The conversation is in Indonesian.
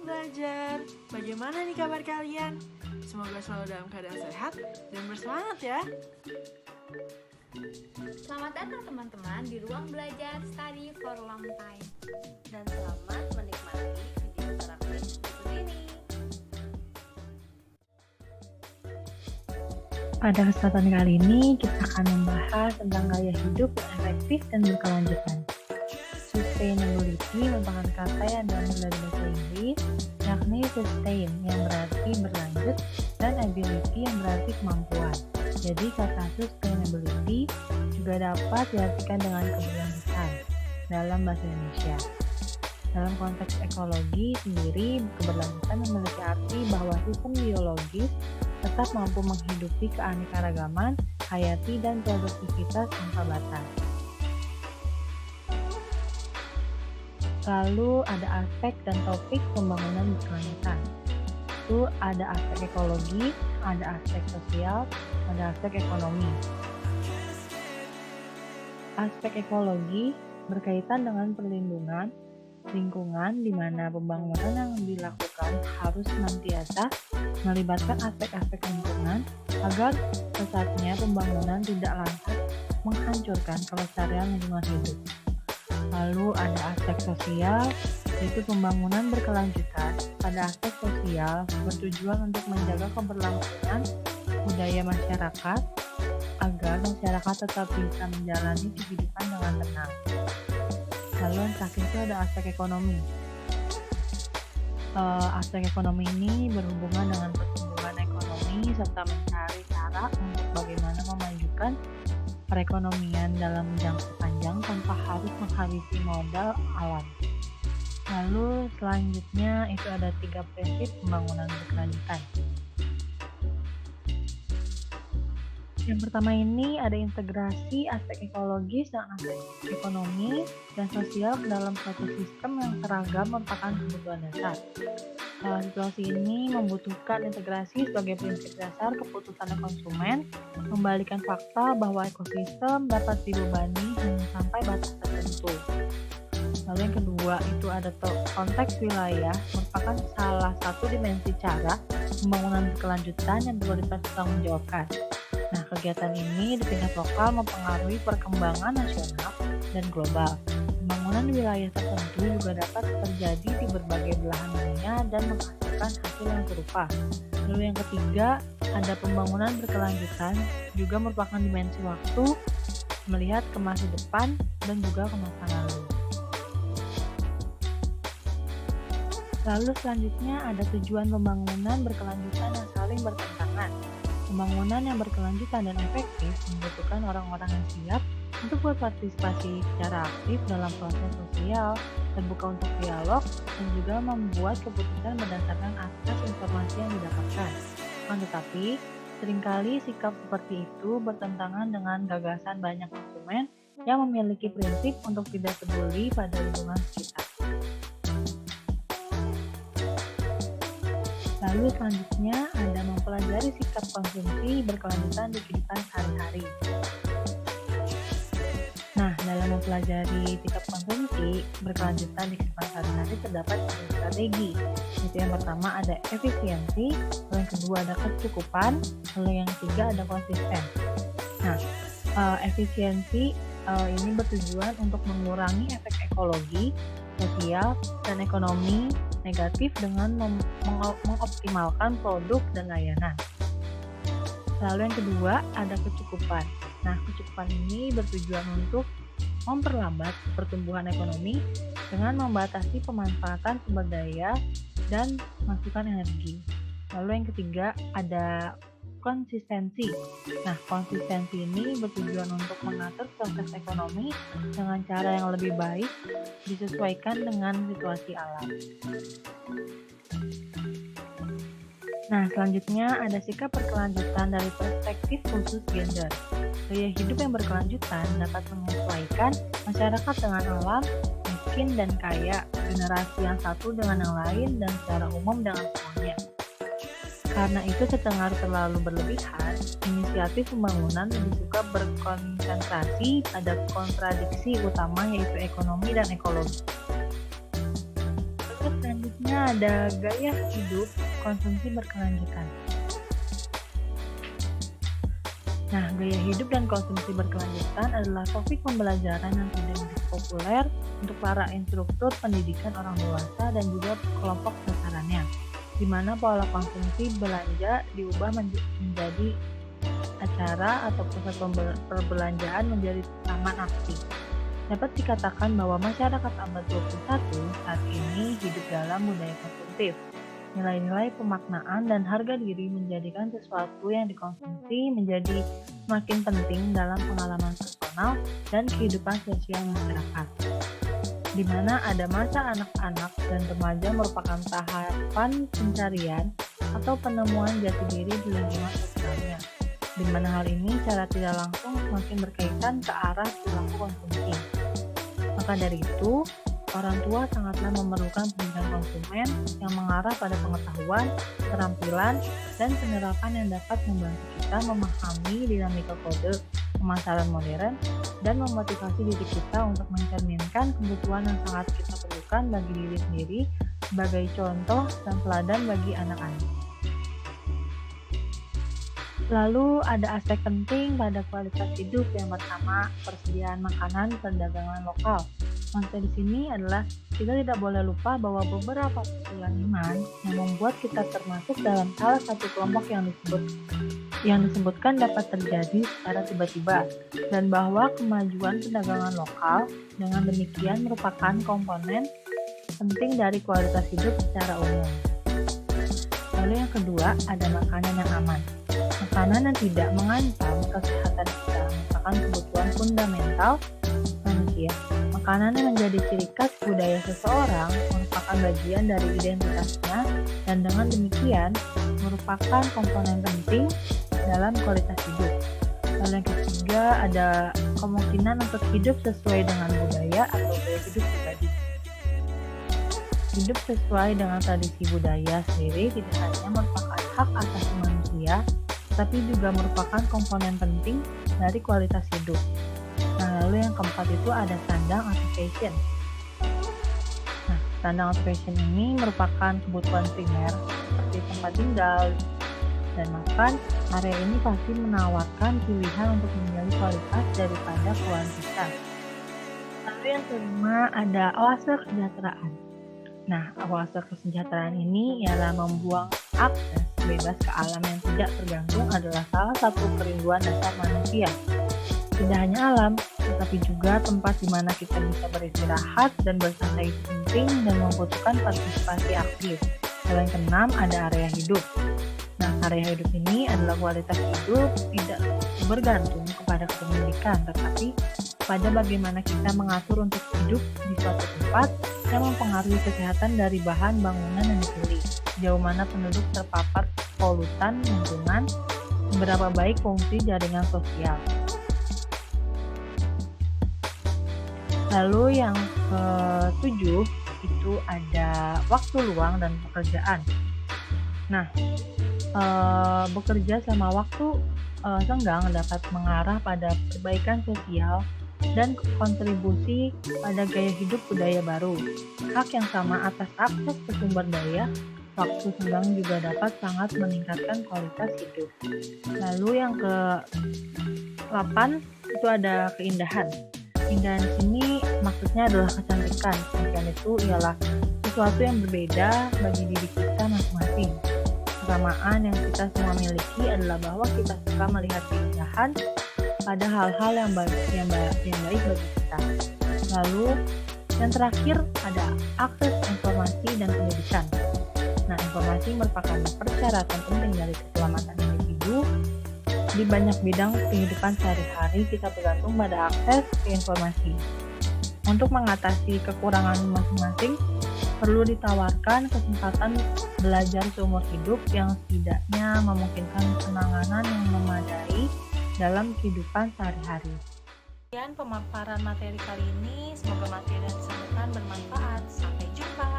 belajar. Bagaimana nih kabar kalian? Semoga selalu dalam keadaan sehat dan bersemangat ya. Selamat datang teman-teman di ruang belajar Study for Long Time. Dan selamat menikmati video interaktif berikut ini. Pada kesempatan kali ini, kita akan membahas tentang gaya hidup yang efektif dan berkelanjutan. Sustainability merupakan kata yang diambil dari bahasa Inggris, yakni sustain yang berarti berlanjut dan ability yang berarti kemampuan. Jadi kata sustainability juga dapat diartikan dengan keberlanjutan dalam bahasa Indonesia. Dalam konteks ekologi sendiri, keberlanjutan memiliki arti bahwa sistem biologis tetap mampu menghidupi keanekaragaman hayati dan produktivitas tanpa batas. Lalu ada aspek dan topik pembangunan berkelanjutan. Itu ada aspek ekologi, ada aspek sosial, ada aspek ekonomi. Aspek ekologi berkaitan dengan perlindungan lingkungan di mana pembangunan yang dilakukan harus senantiasa melibatkan aspek-aspek lingkungan agar sesatnya pembangunan tidak lantas menghancurkan kelestarian lingkungan hidup. Lalu ada aspek sosial, yaitu pembangunan berkelanjutan pada aspek sosial bertujuan untuk menjaga keberlangsungan budaya masyarakat agar masyarakat tetap bisa menjalani kehidupan dengan tenang. Lalu yang terakhir itu ada aspek ekonomi. Aspek ekonomi ini berhubungan dengan pertumbuhan ekonomi serta mencari cara untuk bagaimana memajukan perekonomian dalam jangka panjang tanpa harus menghabisi modal alam. Lalu selanjutnya itu ada 3 prinsip pembangunan berkelanjutan. Yang pertama ini ada integrasi aspek ekologis dan aspek ekonomi dan sosial ke dalam suatu sistem yang seragam merupakan kebutuhan dasar. Situasi ini membutuhkan integrasi sebagai prinsip dasar keputusan konsumen, membalikan fakta bahwa ekosistem dapat dibebani hanya sampai batas tertentu. Lalu yang kedua itu ada konteks wilayah, merupakan salah satu dimensi cara pembangunan berkelanjutan yang perlu dipertanggungjawabkan. Nah, kegiatan ini di tingkat lokal mempengaruhi perkembangan nasional dan global. Pembangunan wilayah tertentu juga dapat terjadi di berbagai belahan dunia dan menghasilkan hasil yang serupa. Lalu yang ketiga, ada pembangunan berkelanjutan juga merupakan dimensi waktu, melihat ke masa depan dan juga ke masa lalu. Lalu selanjutnya ada tujuan pembangunan berkelanjutan yang saling bertentangan. Pembangunan yang berkelanjutan dan efektif membutuhkan orang-orang yang siap untuk berpartisipasi secara aktif dalam proses sosial, terbuka untuk dialog, dan juga membuat keputusan berdasarkan akses informasi yang didapatkan. Tetapi, seringkali sikap seperti itu bertentangan dengan gagasan banyak konsumen yang memiliki prinsip untuk tidak peduli pada lingkungan sekitar. Lalu selanjutnya ada mempelajari sikap konsumsi berkelanjutan di kehidupan sehari-hari. Nah, dalam mempelajari sikap konsumsi berkelanjutan di kehidupan sehari-hari terdapat 3 strategi. Itu yang pertama ada efisiensi, lalu yang kedua ada kecukupan, lalu yang ketiga ada konsisten. Nah, efisiensi ini bertujuan untuk mengurangi efek ekologi, sosial, dan ekonomi negatif dengan mengoptimalkan produk dan layanan. Lalu yang kedua ada kecukupan. Nah, kecukupan ini bertujuan untuk memperlambat pertumbuhan ekonomi dengan membatasi pemanfaatan sumber daya dan masukan energi. Lalu yang ketiga ada konsistensi. Nah, konsistensi ini bertujuan untuk mengatur proses ekonomi dengan cara yang lebih baik disesuaikan dengan situasi alam. Nah, selanjutnya ada sikap berkelanjutan dari perspektif khusus gender. Gaya hidup yang berkelanjutan dapat menyesuaikan masyarakat dengan alam, miskin dan kaya, generasi yang satu dengan yang lain, dan secara umum dengan semuanya. Karena itu setengah terlalu berlebihan, inisiatif pembangunan lebih suka berkonsentrasi pada kontradiksi utama yaitu ekonomi dan ekologi. Terus selanjutnya Selanjutnya ada gaya hidup konsumsi berkelanjutan. Nah, gaya hidup dan konsumsi berkelanjutan adalah topik pembelajaran yang tidak begitu populer untuk para instruktur pendidikan orang dewasa dan juga kelompok sasarannya, di mana pola konsumsi belanja diubah menjadi acara atau pusat perbelanjaan menjadi taman aksi. Dapat dikatakan bahwa masyarakat abad 21 saat ini hidup dalam budaya konsumtif. Nilai-nilai pemaknaan dan harga diri menjadikan sesuatu yang dikonsumsi menjadi semakin penting dalam pengalaman personal dan kehidupan sosial masyarakat. Di mana ada masa anak-anak dan remaja merupakan tahapan pencarian atau penemuan jati diri di lingkungan sosialnya, di mana hal ini secara tidak langsung semakin berkaitan ke arah perilaku konsumsi. Maka dari itu, orang tua sangatlah memerlukan pendidikan konsumen yang mengarah pada pengetahuan, keterampilan, dan penerapan yang dapat membantu kita memahami dinamika kode pemasaran modern dan memotivasi diri kita untuk mencerminkan kebutuhan yang sangat kita perlukan bagi diri sendiri sebagai contoh dan teladan bagi anak-anak. Lalu ada aspek penting pada kualitas hidup. Yang pertama, persediaan makanan perdagangan lokal. Maksud di sini adalah kita tidak boleh lupa bahwa beberapa usulan iman yang membuat kita termasuk dalam salah satu kelompok yang disebutkan dapat terjadi secara tiba-tiba, dan bahwa kemajuan perdagangan lokal dengan demikian merupakan komponen penting dari kualitas hidup secara umum. Lalu yang kedua, ada makanan yang aman. Makanan yang tidak mengancam kesehatan kita merupakan kebutuhan fundamental manusia. Makanan yang menjadi ciri khas budaya seseorang merupakan bagian dari identitasnya dan dengan demikian merupakan komponen penting dalam kualitas hidup. Lalu yang ketiga, ada kemungkinan untuk hidup sesuai dengan budaya atau gaya hidup pribadi. Hidup sesuai dengan tradisi budaya sendiri tidak hanya merupakan hak asasi manusia, tapi juga merupakan komponen penting dari kualitas hidup. Nah, lalu yang keempat itu ada sandang atau fashion. Nah, sandang atau fashion ini merupakan kebutuhan primer seperti tempat tinggal dan makan. Area ini pasti menawarkan pilihan untuk menjadi kualitas daripada kuantitas. Lalu yang kelima ada oase kesejahteraan. Nah, oase kesejahteraan ini ialah membuang akses bebas ke alam yang tidak tergantung adalah salah satu kerinduan dasar manusia. Tidak hanya alam, tetapi juga tempat di mana kita bisa beristirahat dan bersantai itu penting dan membutuhkan partisipasi aktif. Lalu yang keenam ada area hidup. Nah, area hidup ini adalah kualitas hidup tidak bergantung kepada kepemilikan, tetapi pada bagaimana kita mengatur untuk hidup di suatu tempat yang mempengaruhi kesehatan dari bahan bangunan yang dipilih, sejauh mana penduduk terpapar polutan lingkungan, seberapa baik fungsi jaringan sosial. Lalu yang ketujuh itu ada waktu luang dan pekerjaan. Nah, bekerja sama waktu senggang dapat mengarah pada perbaikan sosial dan kontribusi pada gaya hidup budaya baru. Hak yang sama atas akses ke sumber daya, waktu senggang juga dapat sangat meningkatkan kualitas hidup. Lalu yang ke-8 itu ada keindahan. Keindahan di sini maksudnya adalah kecantikan. Kecantikan itu ialah sesuatu yang berbeda bagi diri kita masing-masing. Kesamaan yang kita semua miliki adalah bahwa kita suka melihat keindahan pada hal-hal yang baik bagi kita. Lalu yang terakhir ada akses informasi dan pendidikan. Nah, informasi merupakan persyaratan penting dari keselamatan individu. Di banyak bidang kehidupan sehari-hari kita bergantung pada akses ke informasi. Untuk mengatasi kekurangan masing-masing, perlu ditawarkan kesempatan belajar seumur hidup yang setidaknya memungkinkan penanganan yang memadai dalam kehidupan sehari-hari. Sekian pemaparan materi kali ini, semoga materi yang disampaikan bermanfaat. Sampai jumpa.